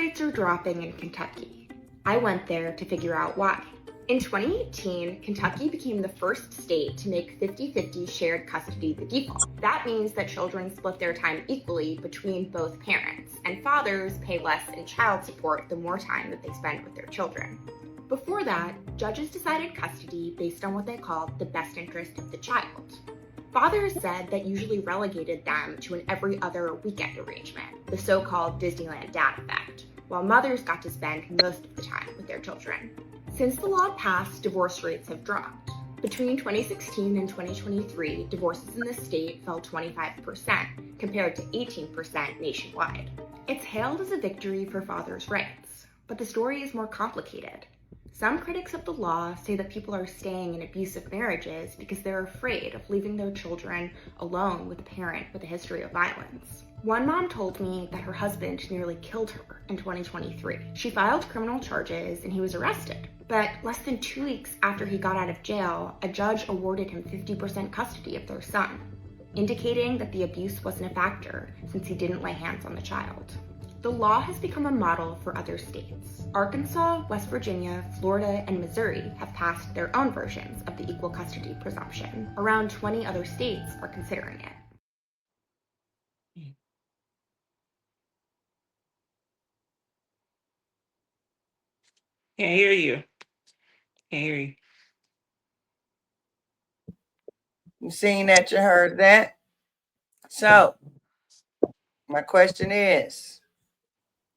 rates are dropping in Kentucky. I went there to figure out why. In 2018, Kentucky became the first state to make 50-50 shared custody the default. That means that children split their time equally between both parents, and fathers pay less in child support the more time that they spend with their children. Before that, judges decided custody based on what they called the best interest of the child. Fathers said that usually relegated them to an every other weekend arrangement, the so-called Disneyland Dad effect, while mothers got to spend most of the time with their children. Since the law passed, divorce rates have dropped. Between 2016 and 2023, divorces in the state fell 25%, compared to 18% nationwide. It's hailed as a victory for fathers' rights, but the story is more complicated. Some critics of the law say that people are staying in abusive marriages because they're afraid of leaving their children alone with a parent with a history of violence. One mom told me that her husband nearly killed her in 2023. She filed criminal charges and he was arrested. But less than 2 weeks after he got out of jail, a judge awarded him 50% custody of their son, indicating that the abuse wasn't a factor since he didn't lay hands on the child. The law has become a model for other states. Arkansas, West Virginia, Florida, and Missouri have passed their own versions of the equal custody presumption. Around 20 other states are considering it. Can't hear you. Can't hear you. You seen that? You heard that? So, my question is,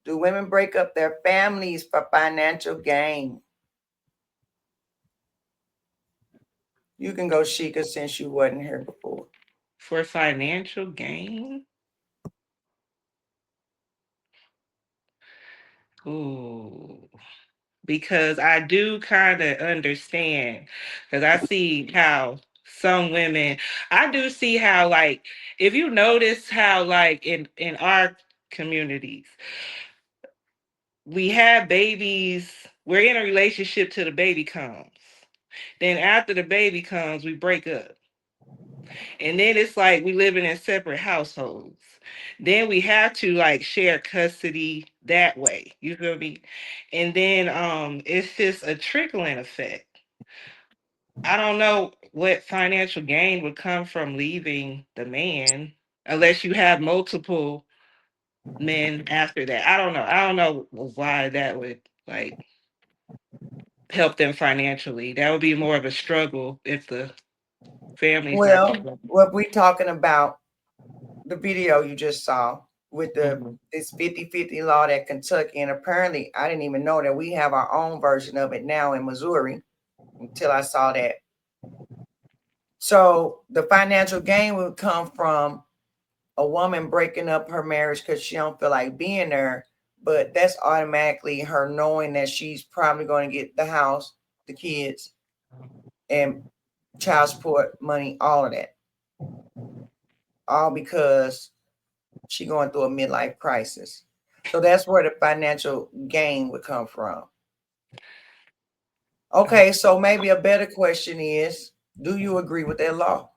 do women break up their families for financial gain? You can go, Sheikah, since you wasn't here before. For financial gain? Ooh. Because I do kind of understand, because I see how some women, I do see how, like, if you notice how, like, in our communities, we have babies, we're in a relationship till the baby comes. Then after the baby comes, we break up. And then it's like we living in separate households. Then we have to like share custody that way. You feel me? And then it's just a trickling effect. I don't know what financial gain would come from leaving the man unless you have multiple men after that. I don't know. I don't know why that would like help them financially. That would be more of a struggle if the family's not together. What we talking about, the video you just saw with the this 50-50 law at Kentucky, and apparently I didn't even know that we have our own version of it now in Missouri until I saw that. So the financial gain would come from a woman breaking up her marriage because she don't feel like being there, but that's automatically her knowing that she's probably going to get the house, the kids, and child support money, all of that. All because she's going through a midlife crisis. So that's where the financial gain would come from. Okay, so maybe a better question is, do you agree with that law?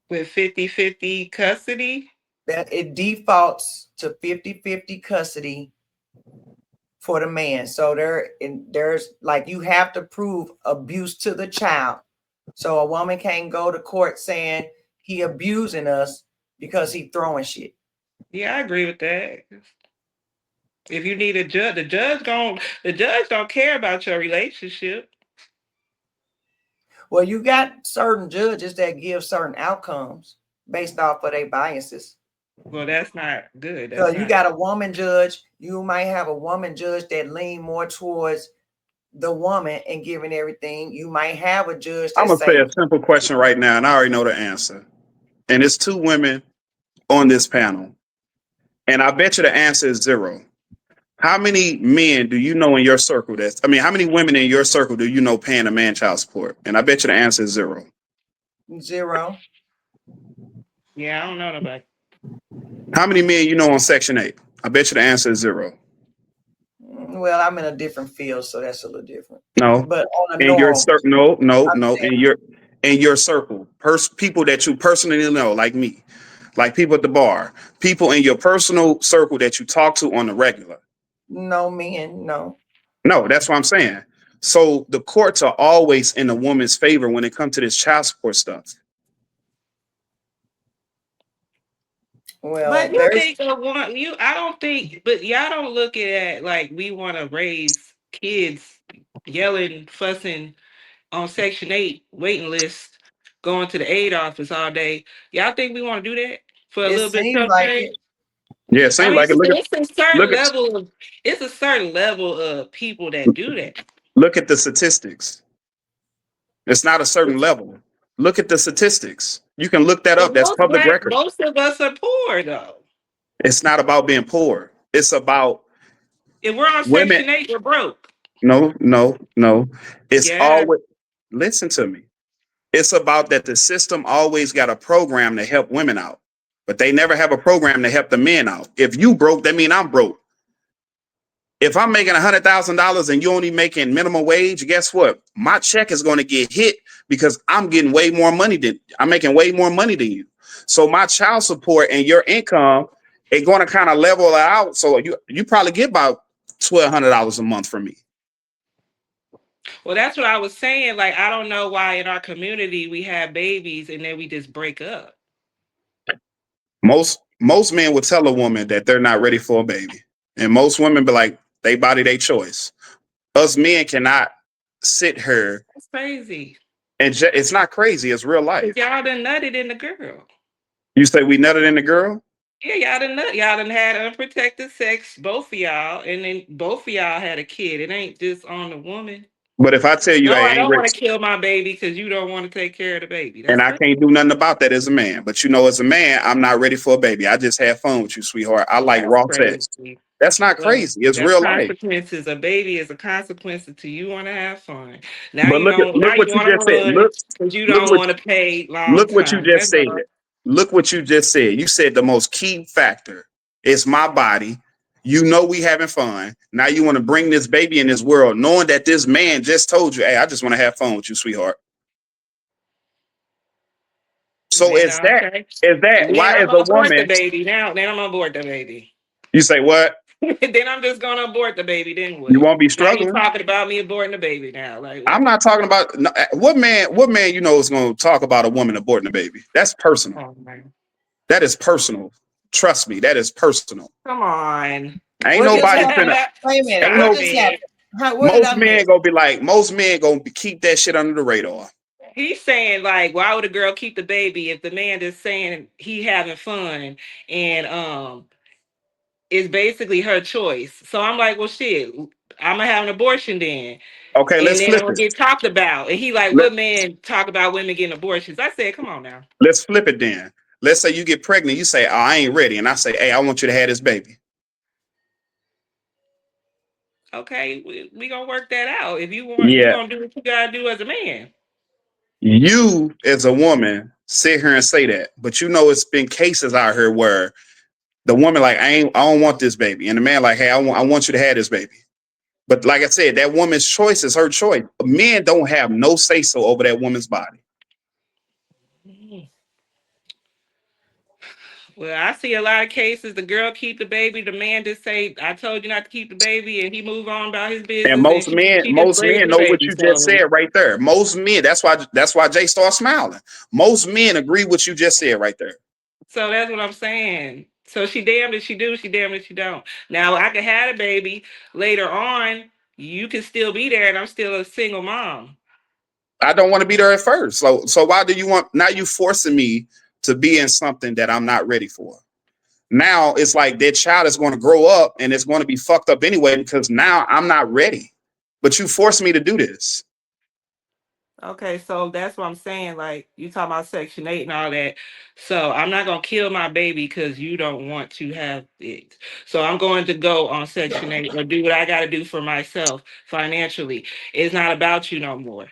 With 50-50 custody? That it defaults to 50-50 custody for the man. So there's like, you have to prove abuse to the child. So a woman can't go to court saying he abusing us because he throwing shit. Yeah, I agree with that. If you need a judge, the judge don't care about your relationship. Well, you got certain judges that give certain outcomes based off of their biases. Well, that's not good. So you got a woman judge. You might have a woman judge that lean more towards the woman and giving everything. You might have a judge that I'm gonna say a simple question right now, and I already know the answer. And it's two women on this panel, and I bet you the answer is zero. How many men do you know in your circle how many women in your circle do you know paying a man child support? And I bet you the answer is zero. Zero. Yeah, I don't know nobody. How many men you know on Section 8? I bet you the answer is zero. Well, I'm in a different field, so that's a little different. No, but on a in your normal, no. In your circle, people that you personally know, like me. Like people at the bar, people in your personal circle that you talk to on the regular. No men, no. No, that's what I'm saying. So the courts are always in the woman's favor when it comes to this child support stuff. Well, But you there's think of one you I don't think but y'all don't look at it like we want to raise kids yelling, fussing on Section 8 waiting list, going to the aid office all day. Y'all think we want to do that for a it little bit seems of like change? it. Yeah, I seems mean, like it. Look at it's a certain level of people that do that. look at the statistics. It's not a certain level. Look at the statistics. You can look that But up. That's public record. most of us are poor though. It's not about being poor. It's about If we're on women. Section 8, we're broke. No, no, no. It's Yeah. always, listen to me. It's about that the system always got a program to help women out, but they never have a program to help the men out. If you broke, that mean I'm broke. If I'm making $100,000 and you only making minimum wage, guess what? My check is going to get hit because I'm getting way more money than I'm making way more money than you. So my child support and your income are going to kind of level it out. So you probably get about $1,200 a month from me. Well, that's what I was saying. Like, I don't know why in our community we have babies and then we just break up. Most men would tell a woman that they're not ready for a baby, and most women be like, they body their choice. Us men cannot sit here That's crazy. and it's not crazy. It's real Because life. y'all done nutted in the girl. You say we nutted in the girl, Yeah, y'all done nut. Y'all done had unprotected sex, both of y'all, and then both of y'all had a kid. It ain't just on the woman. but if I tell you, No, hey, I I ain't don't ready, want to kill my baby because you don't want to take care of the baby. and That's I crazy. can't do nothing about that as a man. But you know, as a man, I'm not ready for a baby. I just had fun with you, sweetheart. I like That's raw sex. crazy. That's not Well, crazy. It's that's real life. consequences. A baby is a consequence to you want to have fun. Now But you don't. look Now you what you want to just said. run because you Look don't what want to pay long Look what you time. just That's said. all. Look what you just said. You said the most key factor is my body. You know we having fun. Now you want to bring this baby in this world, knowing that this man just told you, "Hey, I just want to have fun with you, sweetheart." So Then okay. is that And then why I'm is a gonna abort the woman? baby now. Then I'm gonna abort the baby. You say what? Then I'm just gonna abort the baby. Then You what? won't be Now you struggling. talking about me aborting the baby now? Like I'm what? not talking about what man. What man you know is going to talk about a woman aborting a baby? That's personal. Oh man. That is personal. Trust me, that is personal. Come on. Ain't What just nobody finna. happened? Wait a minute. Ain't What no Stop just it. happened? What did I miss? Most men gonna keep that shit under the radar. He's saying like, why would a girl keep the baby if the man is saying he having fun and it's basically her choice. So I'm like, well, shit, I'm gonna have an abortion then, Okay, and let's then I'm flip gonna it. get talked about. And he like, Let, what man talk about women getting abortions? I said, come on now. let's flip it then. Let's say you get pregnant. You say, "Oh, I ain't ready," and I say, "Hey, I want you to have this baby." Okay, we gonna work that out. If you want, you Yeah, gonna do what you gotta do as a man. you as a woman sit here and say that, but you know it's been cases out here where the woman like, I don't want this baby," and the man like, "Hey, I want you to have this baby." But like I said, that woman's choice is her choice. Men don't have no say so over that woman's body. Mm. Well, I see a lot of cases. The girl keep the baby. The man just say, "I told you not to keep the baby," and he move on about his And business, and she just most raised men the know what baby. you just So said right there. Most men, that's why Jay started smiling. Most men agree what you just said right there. So that's what I'm saying. So she damned if she do, she damned if she don't. Now I can have a baby later on. You can still be there, and I'm still a single mom. I don't want to be there at first. So why do you want now you forcing me to be in something that I'm not ready for? Now it's like that child is going to grow up and it's going to be fucked up anyway because now I'm not ready. But you forced me to do this. Okay, so that's what I'm saying. Like you talk about Section 8 and all that. So I'm not gonna kill my baby because you don't want to have it. So I'm going to go on Section 8 or do what I gotta do for myself financially. It's not about you no more.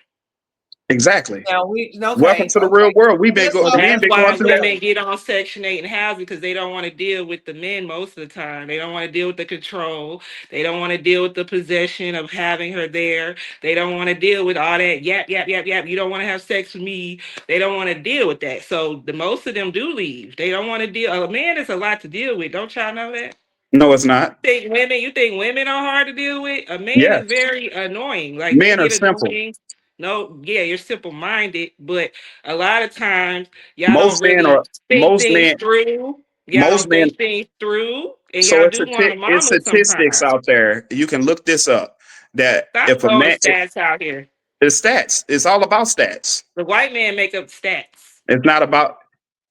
Exactly. Now we Welcome okay, to the okay. real world. This Well, The men that's been why going through that. women get on Section 8 and housing because they don't want to deal with the men most of the time. They don't want to deal with the control. They don't want to deal with the possession of having her there. They don't want to deal with all that yap, yap, yap, yap. You don't want to have sex with me. They don't want to deal with that. So the most of them do leave. They don't want to deal. A man is a lot to deal with. Don't y'all know that? No, it's not. You think women are hard to deal with? A man is Yes. very annoying. Like you Men are get simple. annoying. No, yeah, you're simple minded, but a lot of times y'all don't Most men really are think most things men through. Y'all most don't men. think things through, and So y'all do want a it's mama statistics sometimes. out there. You can look this up. That Stop if a throwing man, stats out here. it's stats. It's all about stats. The white man make up stats. It's not about.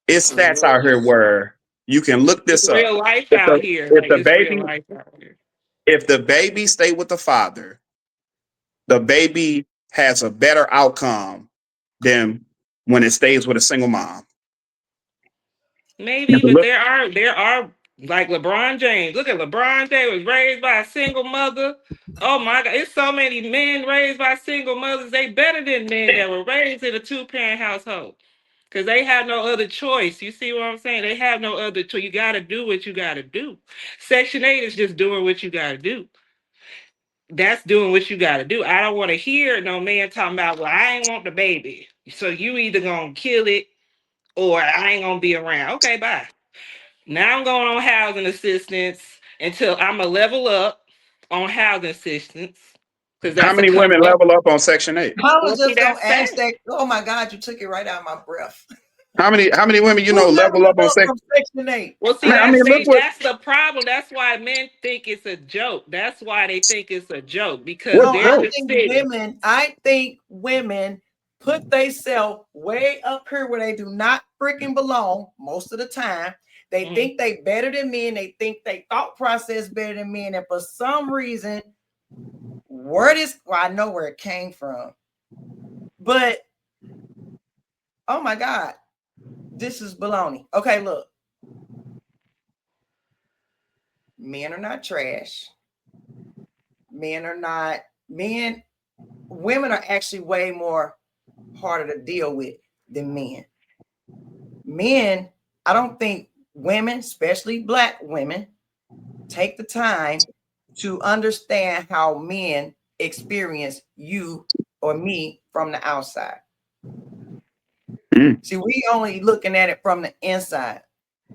It's stats out here where you can look It's this up. real life If out the here. if Like the it's real baby life out here. if the baby stay with the father, the baby has a better outcome than when it stays with a single mom. You Maybe, can but look. there are like LeBron James. Look at LeBron James was raised by a single mother. Oh my God, it's so many men raised by single mothers. They better than men that were raised in a two-parent household. Because they have no other choice. You see what I'm saying? They have no other choice. You gotta do what you gotta do. Section 8 is just doing what you gotta do. That's doing what you gotta do. I don't want to hear no man talking about, well, I ain't want the baby. So you either gonna kill it or I ain't gonna be around. Okay, bye. Now I'm going on housing assistance until I'm a level up on housing assistance because How that's a many women come up. level up on Section 8? I Well, was see, just gonna that's ask sad. that. Oh my God, you took it right out of my breath. How many women you Who know level leveled up on up Section? from Section 8? Well, see, I mean, look what. that's the problem. That's why men think it's a joke. That's why they think it's a joke because What No, they're I joke? just think sitting. women put themselves way up here where they do not freaking belong most of the time. They Mhm. think they better than men. They think they thought process better than men. And for some reason, I know where it came from. But oh my God, this is baloney. Okay, look. Men are not trash. Men are not men. Women are actually way more harder to deal with than men. Men, I don't think women, especially Black women, take the time to understand how men experience you or me from the outside. Mm. See, we only looking at it from the inside.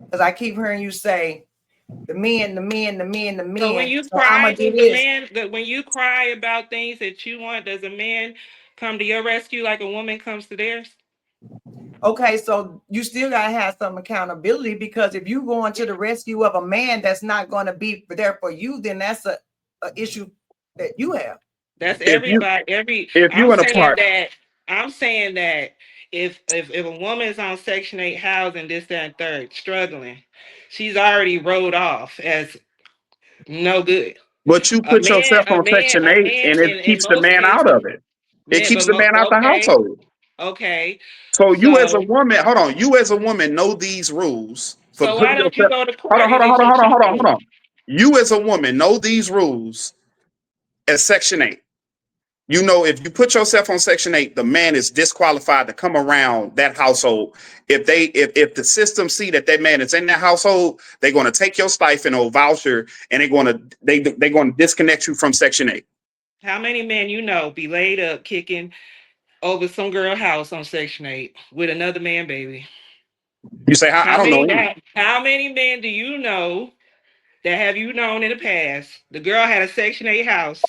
Because I keep hearing you say, the men, the men, the men, the So when men. you So I'm cry, gonna do does the this. man that when you cry about things that you want, does a man come to your rescue like a woman comes to theirs? Okay, so you still gotta have some accountability because if you go into the rescue of a man that's not gonna be there for you, then that's a issue that you have. That's If you everybody. Every if you in a part, I'm saying that if a woman is on Section 8 housing, this, that, and third, struggling, she's already wrote off as no good. but you put yourself on Section 8, and it In keeps the most man out cases, of it. It men, keeps the man out the okay, household. okay. So you as a So woman, hold on. You as a woman know these rules for so why putting don't you yourself. go to Hold court on, and hold on, get hold on, your hold on, hold on, hold child? on. You as a woman know these rules as Section 8. You know, if you put yourself on Section 8, the man is disqualified to come around that household. If the system see that that man is in that household, they're going to take your stipend or voucher, and they're going to disconnect you from Section 8. How many men you know be laid up kicking over some girl house on Section 8 with another man, baby? You say, I don't know any. How many men do you know that have you known in the past? The girl had a Section 8 house.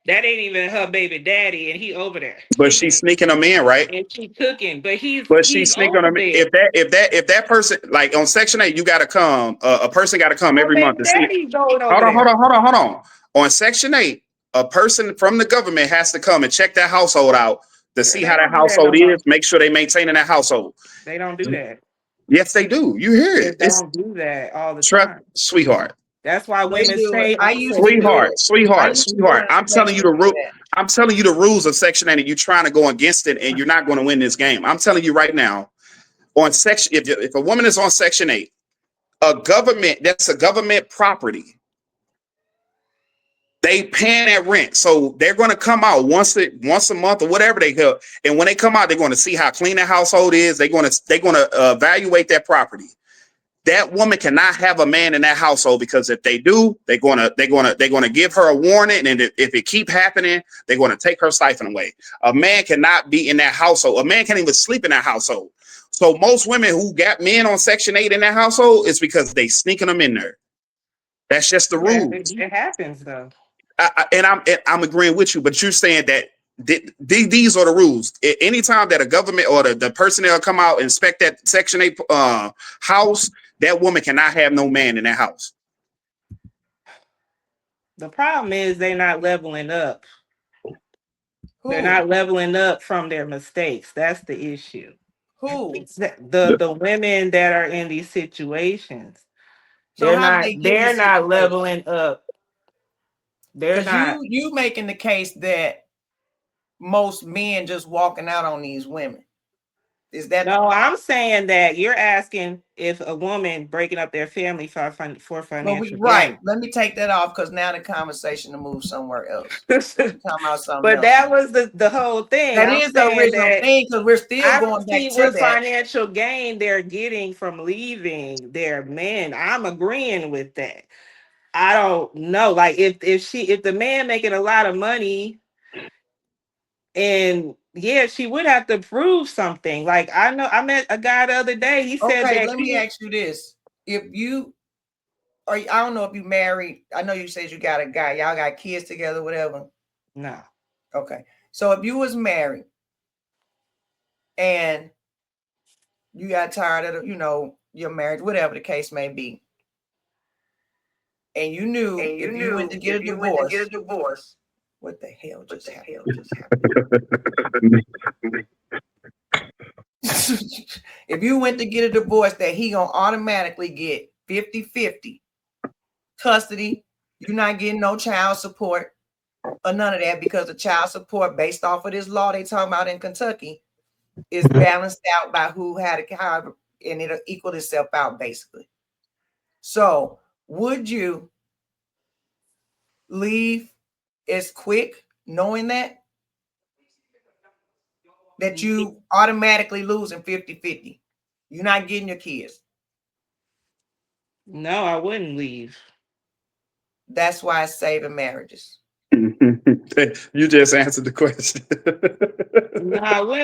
That ain't even her baby daddy, and he over there But she's kicking. sneaking them in, right? And she cooking, but But she's he's sneaking over them in. there. If that person, like on Section 8, you got to come. A person got to come Her every month baby to see. daddy's going Hold over on, hold there. on, hold on, hold on. On Section 8, a person from the government has to come and check that household out to Girl, see they how that don't do that no household more. is, make sure they maintaining that household. They don't do that. Yes, they do. You hear They it. It's don't do that all the trust, time. sweetheart, That's why They women do it. stay I on used to Section do 8. it. sweetheart, I sweetheart, used to do sweetheart. it and I'm telling you the rules of Section 8, and you're trying to go against it, and you're not going to win this game. I'm telling you right now. On section, if a woman is on Section 8, that's a government property. They paying that rent, so they're going to come out once a month or whatever they help. And when they come out, they're going to see how clean the household is. They're going to evaluate that property. That woman cannot have a man in that household, because if they do, they're gonna give her a warning, and if it keep happening, they're going to take her stipend away. A man cannot be in that household. A man can't even sleep in that household. So most women who got men on Section 8 in that household is because they sneaking them in there. That's just the Yeah, rules. it happens though. I'm agreeing with you, but you're saying that these are the rules. Anytime that a government or the personnel come out and inspect that Section 8 house, that woman cannot have no man in that house. The problem is they're not leveling up. Who? They're not leveling up from their mistakes. That's the issue. Who? It's the women that are in these situations. So how do they get in They're this not situation? leveling up. They're Because not. you making the case that most men just walking out on these women. Is that No, I'm saying that you're asking if a woman breaking up their family for financial right? gain. Let me take that off, because now the conversation to move somewhere else. We're talking about something But else. that was the whole thing. That I'm is the saying original that thing, because we're still I going don't back see to what that. financial gain they're getting from leaving their men. I'm agreeing with that. I don't know. Like if the man making a lot of money, and yeah, she would have to prove something. Like I know I met a guy the other day. He said Okay, that let me ask you this: if you, or I don't know if you married. I know you said you got a guy. Y'all got kids together, whatever. no. Okay, so if you was married and you got tired of your marriage, whatever the case may be, and you knew if you went to get a divorce, what the hell just happened? If you went to get a divorce, that he gonna automatically get 50-50 custody. You're not getting no child support or none of that, because the child support, based off of this law they talking about in Kentucky, is balanced out by who had a however, and it'll equal itself out basically. So would you leave as quick knowing that you automatically losing 50-50? You're not getting your kids. No, I wouldn't leave. That's why it's saving marriages. You just answered the question. No, I wouldn't